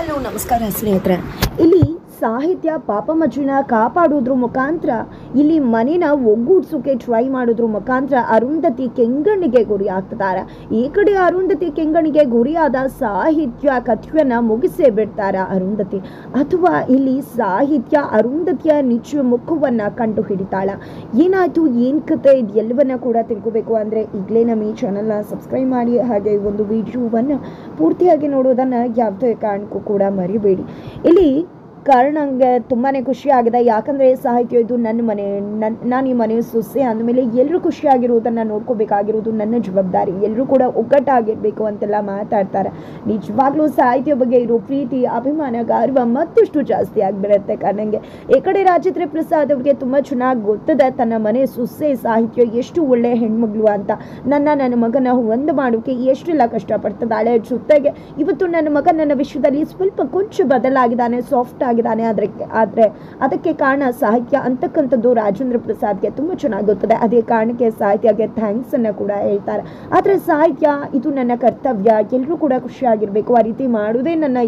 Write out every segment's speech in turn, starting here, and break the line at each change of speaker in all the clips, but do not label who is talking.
Hello ನಮಸ್ಕಾರ ಸ್ನೇಹಿತರೆ. ಇಲ್ಲಿ ಸಾಹಿತ್ಯ ಪಾಪಮ್ಮಜ್ಜಿನ ಕಾಪಾಡೋದ್ರ ಮುಖಾಂತರ ಇಲ್ಲಿ ಮನೇನ ಒಗ್ಗೂಡ್ಸೋಕೆ ಟ್ರೈ ಮಾಡೋದ್ರ ಮುಖಾಂತರ ಅರುಂಧತಿ ಕೆಂಗಣ್ಣಿಗೆ ಗುರಿ ಆಗ್ತಿದ್ದಾರೆ. ಈ ಕಡೆ ಅರುಂಧತಿ ಕೆಂಗಣ್ಣಿಗೆ ಗುರಿಯಾದ ಸಾಹಿತ್ಯ ಕಥೆಯನ್ನ ಮುಗಿಸೇ ಬಿಡ್ತಾರ ಅರುಂಧತಿ. ಅಥವಾ ಇಲ್ಲಿ ಸಾಹಿತ್ಯ ಅರುಂಧತಿಯ ನಿಜ ಮುಖವನ್ನ ಕಂಡು ಹಿಡಿತಾಳ. ಏನಾಯ್ತು, ಏನ್ ಕತೆ, ಇದೆಲ್ಲವನ್ನ ಕೂಡ ತಿಳ್ಕೋಬೇಕು ಅಂದ್ರೆ ಈಗಲೇ ನಮ್ಮ ಈ ಚಾನಲ್ನ ಸಬ್ಸ್ಕ್ರೈಬ್ ಮಾಡಿ, ಹಾಗೆ ಒಂದು ವಿಡಿಯೋವನ್ನ ಪೂರ್ತಿಯಾಗಿ ನೋಡೋದನ್ನ ಯಾವುದೇ ಕಾರಣಕ್ಕೂ ಕೂಡ ಮರಿಬೇಡಿ. ಇಲ್ಲಿ ಕಾರಣ ನನಗೆ ತುಂಬಾ ಖುಷಿ ಆಗಿದೆ. ಯಾಕಂದರೆ ಸಾಹಿತ್ಯ ಇದು ನನ್ನ ಮನೆ, ನಾನು ಈ ಮನೆ ಸೊಸೆ ಅಂದಮೇಲೆ ಎಲ್ಲರೂ ಖುಷಿಯಾಗಿರೋದನ್ನು ನೋಡ್ಕೋಬೇಕಾಗಿರೋದು ನನ್ನ ಜವಾಬ್ದಾರಿ. ಎಲ್ಲರೂ ಕೂಡ ಒಗ್ಗಟ್ಟಾಗಿರಬೇಕು ಅಂತೆಲ್ಲ ಮಾತಾಡ್ತಾರೆ. ನಿಜವಾಗ್ಲೂ ಸಾಹಿತ್ಯ ಬಗ್ಗೆ ಇರೋ ಪ್ರೀತಿ, ಅಭಿಮಾನ, ಗೌರವ ಮತ್ತಷ್ಟು ಜಾಸ್ತಿ ಆಗಿಬಿಡುತ್ತೆ. ನನಗೆ ಈ ಕಡೆ ರಾಜೇಂದ್ರ ಪ್ರಸಾದ್ ಅವ್ರಿಗೆ ತುಂಬ ಚೆನ್ನಾಗಿ ಗೊತ್ತಿದೆ ತನ್ನ ಮನೆ ಸೊಸೆ ಸಾಹಿತ್ಯ ಎಷ್ಟು ಒಳ್ಳೆ ಹೆಣ್ಮಗಳು ಅಂತ. ನನ್ನ ಮಗನ ಒಂದು ಮಾಡೋಕ್ಕೆ ಎಷ್ಟೆಲ್ಲ ಕಷ್ಟಪಡ್ತಿದ್ದಾಳೆ. ಜೊತೆಗೆ ಇವತ್ತು ನನ್ನ ಮಗ ನನ್ನ ವಿಷಯದಲ್ಲಿ ಸ್ವಲ್ಪ ಕೊಂಚ ಬದಲಾಗಿದ್ದಾನೆ, ಸಾಫ್ಟ್ ಆಗಿದ್ದಾನೆ. ಆದರೆ ಅದಕ್ಕೆ ಕಾರಣ ಸಾಹಿತ್ಯ ಅಂತಕ್ಕಂಥದ್ದು ರಾಜೇಂದ್ರ ಪ್ರಸಾದ್ಗೆ ತುಂಬ ಚೆನ್ನಾಗಿ ಗೊತ್ತದೆ. ಅದೇ ಕಾರಣಕ್ಕೆ ಸಾಹಿತ್ಯಗೆ ಥ್ಯಾಂಕ್ಸ್ ಅನ್ನ ಕೂಡ ಹೇಳ್ತಾರೆ. ಆದರೆ ಸಾಹಿತ್ಯ ಇದು ನನ್ನ ಕರ್ತವ್ಯ, ಎಲ್ಲರೂ ಕೂಡ ಖುಷಿಯಾಗಿರ್ಬೇಕು, ಆ ರೀತಿ ಮಾಡೋದೇ ನನ್ನ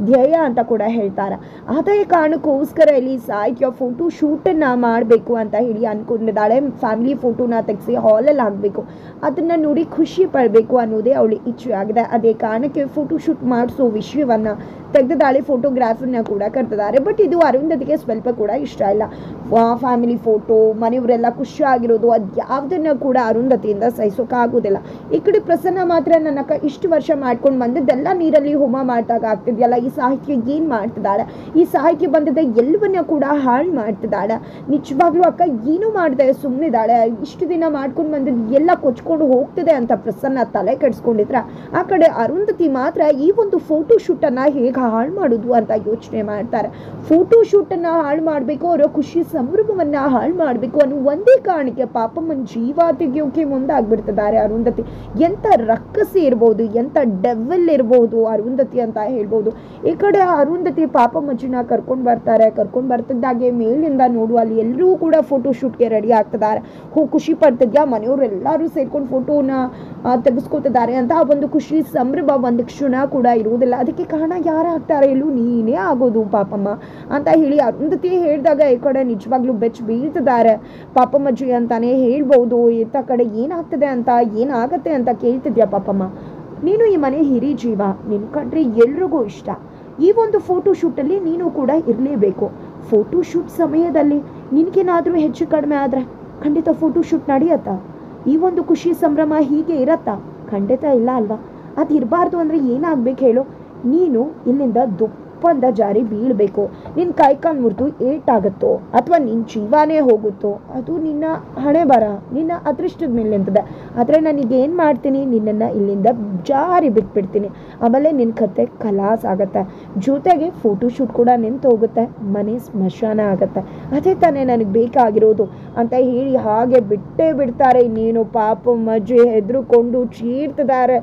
ಧ್ಯೇಯ ಅಂತ ಕೂಡ ಹೇಳ್ತಾರೆ. ಅದೇ ಕಾರಣಕ್ಕೋಸ್ಕರ ಇಲ್ಲಿ ಸಾಹಿತ್ಯ ಫೋಟೋ ಶೂಟನ್ನು ಮಾಡಬೇಕು ಅಂತ ಹೇಳಿ ಅನ್ಕೊಂಡಿದ್ದಾಳೆ. ಫ್ಯಾಮಿಲಿ ಫೋಟೋನ ತೆಗೆಸಿ ಹಾಲಲ್ಲಿ ಹಾಕಬೇಕು, ಅದನ್ನ ನೋಡಿ ಖುಷಿ ಪಡಬೇಕು ಅನ್ನೋದೇ ಅವಳು ಇಚ್ಛೆ ಆಗಿದೆ. ಅದೇ ಕಾರಣಕ್ಕೆ ಫೋಟೋ ಶೂಟ್ ಮಾಡಿಸೋ ವಿಷಯವನ್ನ ತೆಗೆದಿದ್ದಾಳೆ. ಫೋಟೋಗ್ರಾಫರ್ನ ಕೂಡ ಕರೆದಿದ್ದಾರೆ. ಬಟ್ ಇದು ಅರುಂಧತಿಗೆ ಸ್ವಲ್ಪ ಕೂಡ ಇಷ್ಟ ಇಲ್ಲ. ಫ್ಯಾಮಿಲಿ ಫೋಟೋ, ಮನೆಯವರೆಲ್ಲ ಖುಷಿಯಾಗಿರೋದು, ಅದು ಯಾವುದನ್ನು ಕೂಡ ಅರುಂಧತಿಯಿಂದ ಸಹಿಸೋಕ್ಕಾಗೋದಿಲ್ಲ. ಈ ಕಡೆ ಪ್ರಸನ್ನ ಮಾತ್ರ ನನ್ನ ಇಷ್ಟು ವರ್ಷ ಮಾಡ್ಕೊಂಡು ಬಂದಿದ್ದೆಲ್ಲ ನೀರಲ್ಲಿ ಹೋಮ ಮಾಡಿದಾಗ ಆಗ್ತಿದೆಯಲ್ಲ, ಈ ಸಾಹಿತ್ಯ ಏನು ಮಾಡ್ತಿದ್ದಾಳೆ, ಈ ಸಾಹಿತ್ಯ ಬಂದಿದ್ದ ಎಲ್ಲವನ್ನ ಕೂಡ ಹಾಳು ಮಾಡ್ತಿದ್ದಾಳೆ. ನಿಜವಾಗ್ಲೂ ಅಕ್ಕ ಏನೂ ಮಾಡಿದೆ ಸುಮ್ಮನಿದ್ದಾಳೆ. ಇಷ್ಟು ದಿನ ಮಾಡ್ಕೊಂಡು ಬಂದಿದ್ದು ಎಲ್ಲ ಕೊಚ್ಕೊಂಡು ಹೋಗ್ತಿದೆ ಅಂತ ಪ್ರಸನ್ನ ತಲೆ ಕೆಡಿಸ್ಕೊಂಡಿದ್ರ, ಆ ಕಡೆ ಅರುಂಧತಿ ಮಾತ್ರ ಈ ಒಂದು ಫೋಟೋ ಶೂಟನ್ನು ಹೇಗೆ ಹಾಳು ಮಾಡೋದು ಅಂತ ಯೋಚನೆ ಮಾಡ್ತಾರೆ. ಫೋಟೋ ಶೂಟನ್ನು ಹಾಳು ಮಾಡಬೇಕು, ಅವರ ಖುಷಿ ಸಂಭ್ರಮವನ್ನ ಹಾಳು ಮಾಡಬೇಕು ಅನ್ನೋ ಒಂದೇ ಕಾರಣಕ್ಕೆ ಪಾಪಮ್ಮನ ಜೀವ ತೆಗೆಯೋಕೆ ಮುಂದಾಗ್ಬಿಡ್ತಿದ್ದಾರೆ ಅರುಂಧತಿ. ಎಂಥ ರಕ್ಕಸಿ ಇರ್ಬೋದು, ಎಂಥ ಡೆವಿಲ್ ಇರ್ಬೋದು ಅರುಂಧತಿ ಅಂತ ಹೇಳ್ಬೋದು. ಈ ಕಡೆ ಅರುಂಧತಿ ಪಾಪಮ್ಮಜ್ಜಿನ ಕರ್ಕೊಂಡು ಬರ್ತಿದ್ದಾಗೆ ಮೇಲಿಂದ ನೋಡು ಅಲ್ಲಿ ಎಲ್ಲರೂ ಕೂಡ ಫೋಟೋ ಶೂಟ್ಗೆ ರೆಡಿ ಆಗ್ತಿದ್ದಾರೆ. ಖುಷಿ ಪಡ್ತಿದ್ಯಾ, ಮನೆಯವರೆಲ್ಲರೂ ಸೇರ್ಕೊಂಡು ಫೋಟೋನ ತೆಗೆಸ್ಕೊತಿದ್ದಾರೆ ಅಂತ ಒಂದು ಖುಷಿ ಸಂಭ್ರಮ ಒಂದು ಕ್ಷಣ ಕೂಡ ಇರುವುದಿಲ್ಲ. ಅದಕ್ಕೆ ಕಾರಣ ಯಾರಾಗ್ತಾರೆ ಎಲ್ಲೂ, ನೀನೇ ಆಗೋದು ಪಾಪಮ್ಮ ಅಂತ ಹೇಳಿ ಅರುಂಧತಿ ಹೇಳಿದಾಗ ಈ ಕಡೆ ನಿಜವಾಗ್ಲೂ ಬೆಚ್ಚ ಬೀಳ್ತಿದ್ದಾರೆ ಪಾಪಮ್ಮಜ್ಜಿ ಅಂತಾನೆ ಹೇಳ್ಬೋದು. ಇತ್ತ ಕಡೆ ಏನಾಗ್ತದೆ ಅಂತ, ಏನಾಗತ್ತೆ ಅಂತ ಕೇಳ್ತಿದ್ಯಾ ಪಾಪಮ್ಮ, ನೀನು ಈ ಮನೆ ಹಿರಿ ಜೀವ, ನಿನ್ ಕಂಡ್ರೆ ಎಲ್ರಿಗೂ ಇಷ್ಟ. ಈ ಒಂದು ಫೋಟೋ ಶೂಟಲ್ಲಿ ನೀನು ಕೂಡ ಇರಲೇಬೇಕು. ಫೋಟೋ ಶೂಟ್ ಸಮಯದಲ್ಲಿ ನಿನಗೇನಾದರೂ ಹೆಚ್ಚು ಕಡಿಮೆ ಆದರೆ ಖಂಡಿತ ಫೋಟೋ ಶೂಟ್ ನಡೆಯತ್ತಾ? ಈ ಒಂದು ಖುಷಿ ಸಂಭ್ರಮ ಹೀಗೆ ಇರತ್ತಾ? ಖಂಡಿತ ಇಲ್ಲ ಅಲ್ವಾ? ಅದು ಇರಬಾರ್ದು ಅಂದರೆ ಏನಾಗಬೇಕು ಹೇಳು, ನೀನು ಇಲ್ಲಿಂದ ದುಪ್ಪಂದ ಜಾರಿ ಬೀಳಬೇಕು. ನಿನ್ನ ಕೈಕಾಲು ಮುರಿದು ಏಟಾಗುತ್ತೋ ಅಥವಾ ನಿನ್ನ ಜೀವನೇ ಹೋಗುತ್ತೋ ಅದು ನಿನ್ನ ಹಣೆ ಬರ, ನಿನ್ನ ಅದೃಷ್ಟದ ಮೇಲೆ ನಿಂತದೆ. ಆದರೆ ನನಗೇನು ಮಾಡ್ತೀನಿ, ನಿನ್ನನ್ನು ಇಲ್ಲಿಂದ ಜಾರಿ ಬಿಟ್ಬಿಡ್ತೀನಿ. ಆಮೇಲೆ ನಿನ್ನ ಕತೆ ಕಲಾಸ್ ಆಗುತ್ತೆ, ಜೊತೆಗೆ ಫೋಟೋ ಶೂಟ್ ಕೂಡ ನಿಂತು ಹೋಗುತ್ತೆ, ಮನೆ ಸ್ಮಶಾನ ಆಗುತ್ತೆ. ಅದೇ ತಾನೇ ನನಗೆ ಬೇಕಾಗಿರೋದು ಅಂತ ಹೇಳಿ ಹಾಗೆ ಬಿಟ್ಟೇ ಬಿಡ್ತಾರೆ. ಇನ್ನೇನು ಪಾಪಮ್ಮಜ್ಜಿ ಹೆದರುಕೊಂಡು ಚೀರ್ತಿದ್ದಾರೆ.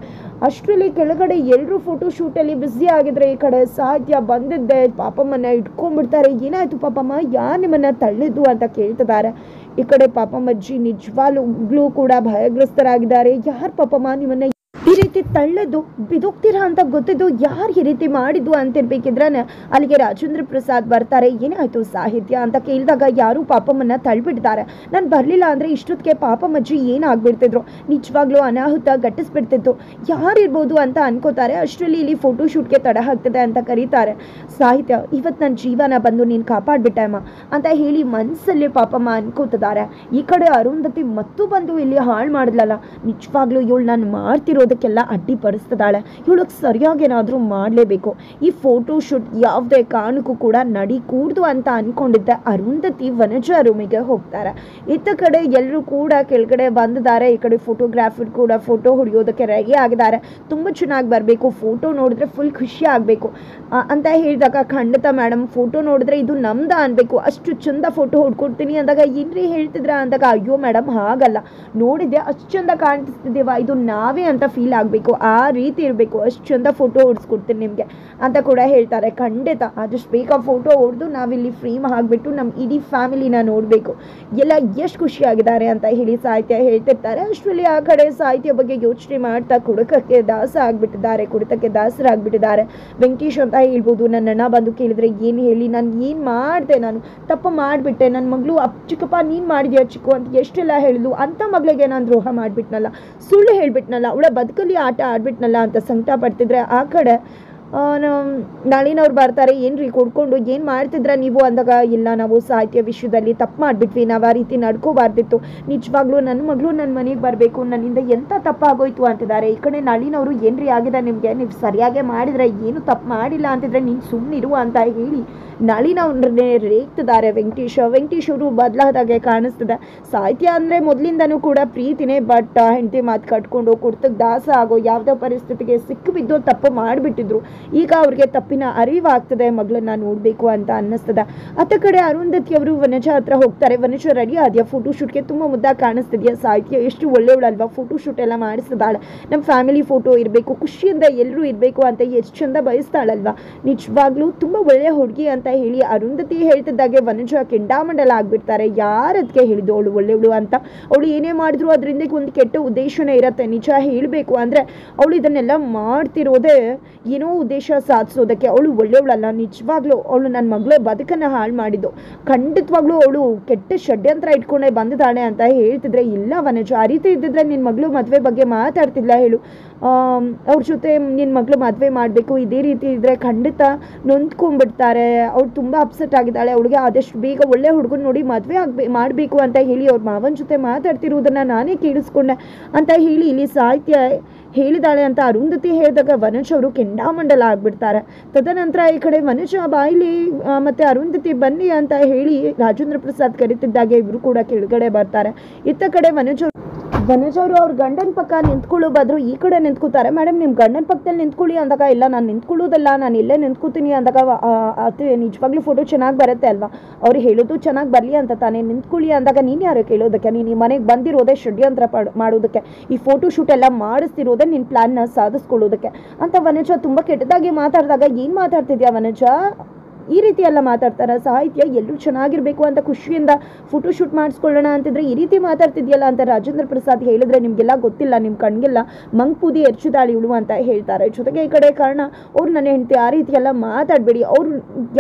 ಅಷ್ಟರಲ್ಲಿ ಕೆಳಗಡೆ ಎಲ್ಲರೂ ಫೋಟೋ ಶೂಟಲ್ಲಿ ಬ್ಯುಸಿ ಆಗಿದ್ರೆ ಈ ಕಡೆ ಸಾಹಿತ್ಯ ಬಂದಿದ್ದೆ ಪಾಪಮ್ಮನ ಇಟ್ಕೊಂಡ್ಬಿಡ್ತಾರೆ. ಏನಾಯ್ತು ಪಾಪಮ್ಮ, ಯಾರು ನಿಮ್ಮನ್ನ ತಳ್ಳಿದ್ದು ಅಂತ ಕೇಳ್ತಿದ್ದಾರೆ. ಈ ಕಡೆ ಪಾಪಮ್ಮಜ್ಜಿ ನಿಜವಾಗ್ಲೂ ಕೂಡ ಭಯಗ್ರಸ್ತರಾಗಿದ್ದಾರೆ. ಯಾರು ಪಾಪಮ್ಮ ನಿಮ್ಮನ್ನ ಈ ರೀತಿ ತಳ್ಳೆದು ಬಿದೋಗ್ತೀರಾ ಅಂತ ಗೊತ್ತಿದ್ದು ಯಾರು ಈ ರೀತಿ ಮಾಡಿದ್ದು ಅಂತಿರ್ಬೇಕಿದ್ರೆ ಅಲ್ಲಿಗೆ ರಾಜೇಂದ್ರ ಪ್ರಸಾದ್ ಬರ್ತಾರೆ. ಏನಾಯ್ತು ಸಾಹಿತ್ಯ ಅಂತ ಕೇಳಿದಾಗ ಯಾರು ಪಾಪಮ್ಮನ್ನ ತಳ್ಳಿಬಿಡ್ತಾರೆ. ನಾನು ಬರಲಿಲ್ಲ ಅಂದರೆ ಇಷ್ಟೊತ್ತಿಗೆ ಪಾಪಮ್ಮಜ್ಜಿ ಏನಾಗ್ಬಿಡ್ತಿದ್ರು, ನಿಜವಾಗ್ಲೂ ಅನಾಹುತ ಗಟ್ಟಿಸ್ಬಿಡ್ತಿತ್ತು, ಯಾರಿರ್ಬೋದು ಅಂತ ಅನ್ಕೋತಾರೆ. ಅಷ್ಟರಲ್ಲಿ ಇಲ್ಲಿ ಫೋಟೋ ಶೂಟ್ಗೆ ತಡ ಆಗ್ತದೆ ಅಂತ ಕರೀತಾರೆ. ಸಾಹಿತ್ಯ, ಇವತ್ತು ನನ್ನ ಜೀವನ ಬಂದು ನೀನು ಕಾಪಾಡ್ಬಿಟ್ಟೆ ಅಮ್ಮ ಅಂತ ಹೇಳಿ ಮನಸ್ಸಲ್ಲಿ ಪಾಪಮ್ಮ ಅನ್ಕೋತಿದ್ದಾರೆ. ಈ ಕಡೆ ಅರುಂಧತಿ ಮತ್ತು ಬಂದು ಇಲ್ಲಿ ಹಾಳು ಮಾಡಿದ್ಲಲ್ಲ, ನಿಜವಾಗ್ಲೂ ಇವಳು ನಾನು ಮಾಡ್ತಿರೋದಕ್ಕೆಲ್ಲ ಅಡ್ಡಿಪಡಿಸ್ತಿದ್ದಾಳೆ. ಇವಳಿಗೆ ಸರಿಯಾಗಿ ಏನಾದರೂ ಮಾಡಲೇಬೇಕು. ಈ ಫೋಟೋ ಶೂಟ್ ಯಾವುದೇ ಕಾರಣಕ್ಕೂ ಕೂಡ ನಡಿಕೂಡ್ದು ಅಂತ ಅನ್ಕೊಂಡಿದ್ದೆ. ಅರುಂಧತಿ ವನಜ ರೂಮಿಗೆ ಹೋಗ್ತಾರೆ. ಇತ್ತ ಕಡೆ ಎಲ್ಲರೂ ಕೂಡ ಕೆಳಗಡೆ ಬಂದಿದ್ದಾರೆ. ಈ ಕಡೆ ಫೋಟೋಗ್ರಾಫರ್ ಕೂಡ ಫೋಟೋ ಹೊಡೆಯೋದಕ್ಕೆ ರೆಡಿ ಆಗಿದ್ದಾರೆ. ತುಂಬ ಚೆನ್ನಾಗಿ ಬರಬೇಕು, ಫೋಟೋ ನೋಡಿದ್ರೆ ಫುಲ್ ಖುಷಿ ಆಗಬೇಕು ಅಂತ ಹೇಳಿದಾಗ, ಖಂಡಿತ ಮೇಡಮ್ ಫೋಟೋ ನೋಡಿದ್ರೆ ಇದು ನಮ್ದ ಅನ್ಬೇಕು, ಅಷ್ಟು ಚಂದ ಫೋಟೋ ಹೊಡ್ಕೊಡ್ತೀನಿ ಅಂದಾಗ, ಏನ್ರಿ ಹೇಳ್ತಿದ್ರ ಅಂದಾಗ, ಅಯ್ಯೋ ಮೇಡಮ್ ಹಾಗಲ್ಲ, ನೋಡಿದ್ದೆ ಅಷ್ಟು ಚಂದ ಕಾಣಿಸ್ತಿದ್ದೀವ, ಇದು ನಾವೇ ಅಂತ ಫೀಲ್ ಫೀಲ್ ಆಗಬೇಕು, ಆ ರೀತಿ ಇರಬೇಕು, ಅಷ್ಟು ಚಂದ ಫೋಟೋ ಹೊಡ್ಸ್ಕೊಡ್ತೀನಿ ನಿಮಗೆ ಅಂತ ಕೂಡ ಹೇಳ್ತಾರೆ. ಖಂಡಿತ ಆದಷ್ಟು ಬೇಗ ಫೋಟೋ ಹೊಡೆದು ನಾವಿಲ್ಲಿ ಫ್ರೇಮ್ ಆಗಿಬಿಟ್ಟು ನಮ್ಮ ಇಡೀ ಫ್ಯಾಮಿಲಿನ ನೋಡಬೇಕು, ಎಲ್ಲ ಎಷ್ಟು ಖುಷಿಯಾಗಿದ್ದಾರೆ ಅಂತ ಹೇಳಿ ಸಾಹಿತ್ಯ ಹೇಳ್ತಿರ್ತಾರೆ. ಅಷ್ಟರಲ್ಲಿ ಆ ಕಡೆ ಸಾಹಿತ್ಯ ಬಗ್ಗೆ ಯೋಚನೆ ಮಾಡ್ತಾ ಕುಡಿತಕ್ಕೆ ದಾಸರಾಗ್ಬಿಟ್ಟಿದ್ದಾರೆ. ವೆಂಕಟೇಶ್ ಅಂತ ಹೇಳ್ಬೋದು. ನನ್ನ ಅಣ್ಣ ಬಂದು ಕೇಳಿದ್ರೆ ಏನು ಹೇಳಿ, ನಾನು ಏನು ಮಾಡಿದೆ, ನಾನು ತಪ್ಪು ಮಾಡಿಬಿಟ್ಟೆ, ನನ್ನ ಮಗಳು ಚಿಕ್ಕಪ್ಪ ನೀನು ಮಾಡಿದ್ಯಾ ಚಿಕ್ಕು ಅಂತ ಎಷ್ಟೆಲ್ಲ ಹೇಳಿದ್ಲು, ಅಂಥ ಮಗಳಿಗೆ ನಾನು ದ್ರೋಹ ಮಾಡಿಬಿಟ್ನಲ್ಲ, ಸುಳ್ಳು ಹೇಳ್ಬಿಟ್ನಲ್ಲ, ಅವಳ ಬದುಕಲ್ಲಿ ಆಟ ಆಡ್ಬಿಟ್ನಲ್ಲ ಅಂತ ಸಂಕಟ ಪಡ್ತಿದ್ರೆ ಆ ಕಡೆ ನಳಿನವ್ರು ಬರ್ತಾರೆ. ಏನ್ರಿ ಕೊಡ್ಕೊಂಡು ಏನು ಮಾಡ್ತಿದ್ರ ನೀವು ಅಂದಾಗ, ಇಲ್ಲ ನಾವು ಸಾಹಿತ್ಯ ವಿಷಯದಲ್ಲಿ ತಪ್ಪು ಮಾಡಿಬಿಟ್ವಿ, ನಾವು ಆ ರೀತಿ ನಡ್ಕೋಬಾರ್ದಿತ್ತು, ನಿಜವಾಗ್ಲೂ ನನ್ನ ಮಗಳು ನನ್ನ ಮನೆಗೆ ಬರಬೇಕು, ನನ್ನಿಂದ ಎಂಥ ತಪ್ಪಾಗೋಯ್ತು ಅಂತಿದ್ದಾರೆ. ಈ ಕಡೆ ನಳಿನವರು ಏನ್ರಿ ಆಗಿದೆ ನಿಮಗೆ, ನೀವು ಸರಿಯಾಗೇ ಮಾಡಿದ್ರೆ, ಏನು ತಪ್ಪು ಮಾಡಿಲ್ಲ ಅಂತಿದ್ರೆ ನೀನು ಸುಮ್ಮನಿರು ಅಂತ ಹೇಳಿ ನಳಿನವ್ರನ್ನೇ ರೇಗ್ತಿದ್ದಾರೆ ವೆಂಕಟೇಶ್ ಅವರು ಬದಲಾದಾಗೆ ಕಾಣಿಸ್ತದೆ. ಸಾಹಿತ್ಯ ಅಂದರೆ ಮೊದಲಿಂದನೂ ಕೂಡ ಪ್ರೀತಿನೇ, ಬಟ್ ಹೆಂಡತಿ ಮಾತು ಕಟ್ಕೊಂಡು ಕುಡ್ತಕ್ಕೆ ದಾಸ ಆಗೋ ಯಾವುದೋ ಪರಿಸ್ಥಿತಿಗೆ ಸಿಕ್ಕಿಬಿದ್ದು ತಪ್ಪು ಮಾಡಿಬಿಟ್ಟಿದ್ರು. ಈಗ ಅವ್ರಿಗೆ ತಪ್ಪಿನ ಅರಿವಾಗ್ತದೆ, ಮಗಳನ್ನ ನೋಡಬೇಕು ಅಂತ ಅನ್ನಿಸ್ತದೆ. ಅತ್ತ ಕಡೆ ಅರುಂಧತಿ ಅವರು ವನಜಾ ಹತ್ರ ಹೋಗ್ತಾರೆ. ವನಜಾ ರೆಡಿ ಆದ್ಯಾ ಫೋಟೋಶೂಟ್ಗೆ, ತುಂಬ ಮುದ್ದಾಗಿ ಕಾಣಿಸ್ತಿದ್ಯಾ, ಸಾಹಿತ್ಯ ಎಷ್ಟು ಒಳ್ಳೆಯವಳಲ್ವಾ, ಫೋಟೋಶೂಟ್ ಎಲ್ಲ ಮಾಡಿಸಿದಾಳೆ, ನಮ್ಮ ಫ್ಯಾಮಿಲಿ ಫೋಟೋ ಇರಬೇಕು, ಖುಷಿಯಿಂದ ಎಲ್ಲರೂ ಇರಬೇಕು ಅಂತ ಎಷ್ಟು ಚಂದ ಬಯಸ್ತಾಳಲ್ವಾ, ನಿಜವಾಗ್ಲೂ ತುಂಬ ಒಳ್ಳೆಯ ಹುಡುಗಿ ಅಂತ ಹೇಳಿ ಅರುಂಧತಿ ಹೇಳ್ತಿದ್ದಾಗೆ ವನಜಾ ಕೆಂಡಾಮಂಡಲ ಆಗ್ಬಿಡ್ತಾರೆ. ಯಾರದಕ್ಕೆ ಹೇಳಿದ್ದು ಅವಳು ಒಳ್ಳೆಯವಳು ಅಂತ, ಅವಳು ಏನೇ ಮಾಡಿದ್ರು ಅದರಿಂದ ಒಂದು ಕೆಟ್ಟ ಉದ್ದೇಶನೇ ಇರುತ್ತೆ. ನಿಜ ಹೇಳಬೇಕು ಅಂದರೆ ಅವಳು ಇದನ್ನೆಲ್ಲ ಮಾಡ್ತಿರೋದೇ ಏನೋ ಉದ್ದೇಶ ಸಾಧಿಸೋದಕ್ಕೆ. ಅವಳು ಒಳ್ಳೆಯವಳಲ್ಲ, ನಿಜವಾಗ್ಲೂ ಅವಳು ನನ್ನ ಮಗಳ ಬದುಕನ್ನು ಹಾಳು ಮಾಡಿದ್ದು, ಖಂಡಿತವಾಗ್ಲೂ ಅವಳು ಕೆಟ್ಟ ಷಡ್ಯಂತ್ರ ಇಟ್ಕೊಂಡೇ ಬಂದಿದ್ದಾಳೆ ಅಂತ ಹೇಳ್ತಿದ್ರೆ, ಇಲ್ಲ ವನಜಾ ಆ ರೀತಿ ಇದ್ದಿದ್ರೆ ನಿನ್ನ ಮಗಳು ಮದುವೆ ಬಗ್ಗೆ ಮಾತಾಡ್ತಿಲ್ಲ ಹೇಳು, ಅವ್ರ ಜೊತೆ ನಿನ್ನ ಮಗಳು ಮದುವೆ ಮಾಡಬೇಕು, ಇದೇ ರೀತಿ ಇದ್ದರೆ ಖಂಡಿತ ನೊಂದ್ಕೊಂಡ್ಬಿಡ್ತಾರೆ, ಅವ್ಳು ತುಂಬ ಅಪ್ಸೆಟ್ ಆಗಿದ್ದಾಳೆ, ಅವಳಿಗೆ ಆದಷ್ಟು ಬೇಗ ಒಳ್ಳೆ ಹುಡುಗನ ನೋಡಿ ಮದುವೆ ಮಾಡಬೇಕು ಅಂತ ಹೇಳಿ ಅವ್ರ ಮಾವನ ಜೊತೆ ಮಾತಾಡ್ತಿರೋದನ್ನು ನಾನೇ ಕೇಳಿಸ್ಕೊಂಡೆ ಅಂತ ಹೇಳಿ ಇಲ್ಲಿ ಸಾಹಿತ್ಯ ಹೇಳಿದಾಳೆ ಅಂತ ಅರುಂಧತಿ ಹೇಳಿದಾಗ ವನಜ್ ಅವರು ಕೆಂಡಾಮಂಡಲ ಆಗ್ಬಿಡ್ತಾರೆ. ತದನಂತರ ಈ ಕಡೆ ವನಜಾ ಬಾಯಿಲಿ ಮತ್ತೆ ಅರುಂಧತಿ ಬನ್ನಿ ಅಂತ ಹೇಳಿ ರಾಜೇಂದ್ರ ಪ್ರಸಾದ್ ಕರೀತಿದ್ದಾಗೆ ಇವರು ಕೂಡ ಕೆಳಗಡೆ ಬರ್ತಾರೆ. ಇತ್ತ ಕಡೆ ವನಜ್ ಅವರು ಅವ್ರ ಗಂಡನ ಪಕ್ಕ ನಿಂತ್ಕೊಳ್ಳೋ ಬದ್ರು ಈ ಕಡೆ ನಿಂತ್ಕೋತಾರೆ. ಮೇಡಮ್ ನಿಮ್ಮ ಗಂಡನ ಪಕ್ಕದಲ್ಲಿ ನಿಂತ್ಕೊಳ್ಳಿ ಅಂದಾಗ, ಇಲ್ಲ ನಾನು ನಿಂತ್ಕೊಳ್ಳೋದಲ್ಲ, ನಾನು ಇಲ್ಲೇ ನಿಂತ್ಕೋತೀನಿ ಅಂದಾಗ, ಅದು ನಿಜವಾಗ್ಲೂ ಫೋಟೋ ಚೆನ್ನಾಗಿ ಬರುತ್ತೆ ಅಲ್ವಾ, ಅವ್ರು ಹೇಳೋದು ಚೆನ್ನಾಗಿ ಬರಲಿ ಅಂತ ತಾನೇ, ನಿಂತ್ಕೊಳ್ಳಿ ಅಂದಾಗ ನೀನು ಯಾರು ಕೇಳೋದಕ್ಕೆ, ನೀನು ಈ ಮನೆಗೆ ಬಂದಿರೋದೇ ಷಡ್ಯಂತ್ರ ಮಾಡೋದಕ್ಕೆ, ಈ ಫೋಟೋ ಶೂಟ್ ಎಲ್ಲ ಮಾಡಿಸ್ತಿರೋದೇ ನಿನ್ನ ಪ್ಲಾನ್ನ ಸಾಧಿಸ್ಕೊಳ್ಳೋದಕ್ಕೆ ಅಂತ ವನಜಾ ತುಂಬ ಕೆಟ್ಟದಾಗಿ ಮಾತಾಡಿದಾಗ, ಏನು ಮಾತಾಡ್ತಿದ್ಯಾ ವನಜಾ, ಈ ರೀತಿ ಎಲ್ಲ ಮಾತಾಡ್ತಾರೆ. ಸಾಹಿತ್ಯ ಎಲ್ಲರೂ ಚೆನ್ನಾಗಿರಬೇಕು ಅಂತ ಖುಷಿಯಿಂದ ಫೋಟೋಶೂಟ್ ಮಾಡಿಸ್ಕೊಳ್ಳೋಣ ಅಂತಿದ್ರೆ ಈ ರೀತಿ ಮಾತಾಡ್ತಿದ್ಯಲ್ಲ ಅಂತ ರಾಜೇಂದ್ರ ಪ್ರಸಾದ್ ಹೇಳಿದ್ರೆ, ನಿಮಗೆಲ್ಲ ಗೊತ್ತಿಲ್ಲ, ನಿಮ್ಮ ಕಣ್ಗೆಲ್ಲ ಮಂಗ್ಪೂದಿ ಎರ್ಚಿದಾಳಿ ಇವಳು ಅಂತ ಹೇಳ್ತಾರೆ. ಜೊತೆಗೆ ಈ ಕಡೆ ಕಾರಣ ಅವ್ರು ನನ್ನ ಹೆಂಡತಿ ಆ ರೀತಿ ಎಲ್ಲ ಮಾತಾಡಬೇಡಿ, ಅವ್ರು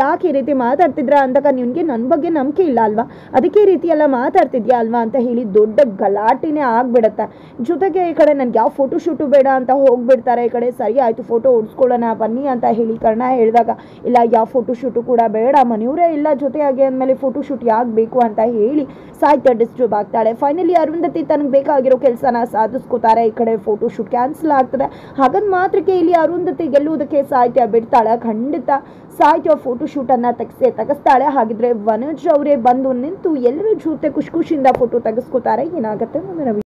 ಯಾಕೆ ಈ ರೀತಿ ಮಾತಾಡ್ತಿದ್ರ ಅಂದಾಗ, ನಿನಗೆ ನನ್ನ ಬಗ್ಗೆ ನಂಬಿಕೆ ಇಲ್ಲ ಅಲ್ವಾ, ಅದಕ್ಕೆ ಈ ರೀತಿ ಎಲ್ಲ ಮಾತಾಡ್ತಿದ್ಯಾ ಅಲ್ವಾ ಅಂತ ಹೇಳಿ ದೊಡ್ಡ ಗಲಾಟೆನೇ ಆಗ್ಬಿಡತ್ತೆ. ಜೊತೆಗೆ ಈ ಕಡೆ ನನಗೆ ಯಾವ ಫೋಟೋಶೂಟು ಬೇಡ ಅಂತ ಹೋಗ್ಬಿಡ್ತಾರೆ. ಈ ಕಡೆ ಸರಿ ಆಯಿತು ಫೋಟೋ ಹೊಡ್ಸ್ಕೊಳ್ಳೋಣ ಬನ್ನಿ ಅಂತ ಹೇಳಿ ಕರ್ಣ ಹೇಳಿದಾಗ, ಇಲ್ಲ ಯಾವ ಫೋಟೋಶೂಟ್ ಕೂಡ ಬೇಡ, ಮನೆಯವರೇ ಇಲ್ಲ ಜೊತೆಯಾಗಿ ಅಂದಮೇಲೆ ಫೋಟೋಶೂಟ್ ಯಾಕೆ ಬೇಕು ಅಂತ ಹೇಳಿ ಸಾಹಿತ್ಯ ಡಿಸ್ಟರ್ಬ್ ಆಗ್ತಾಳೆ. ಫೈನಲಿ ಅರುಂಧತಿ ತನಗೆ ಬೇಕಾಗಿರೋ ಕೆಲಸನ ಸಾಧಿಸ್ಕೋತಾರೆ. ಈ ಕಡೆ ಫೋಟೋಶೂಟ್ ಕ್ಯಾನ್ಸಲ್ ಆಗ್ತದೆ. ಹಾಗಂದ್ ಮಾತ್ರಕ್ಕೆ ಇಲ್ಲಿ ಅರುಂಧತಿ ಗೆಲ್ಲುವುದಕ್ಕೆ ಸಾಹಿತ್ಯ ಬಿಡ್ತಾಳೆ. ಖಂಡಿತ ಸಾಹಿತ್ಯ ಫೋಟೋಶೂಟನ್ನು ತೆಗೆಸ್ತಾಳೆ. ಹಾಗಿದ್ರೆ ವನಜ್ ಅವರೇ ಬಂದು ನಿಂತು ಎಲ್ಲರ ಜೊತೆ ಖುಷಿಯಿಂದ ಫೋಟೋ ತೆಗೆಸ್ಕೋತಾರೆ. ಏನಾಗುತ್ತೆ ಮುಂದಿನ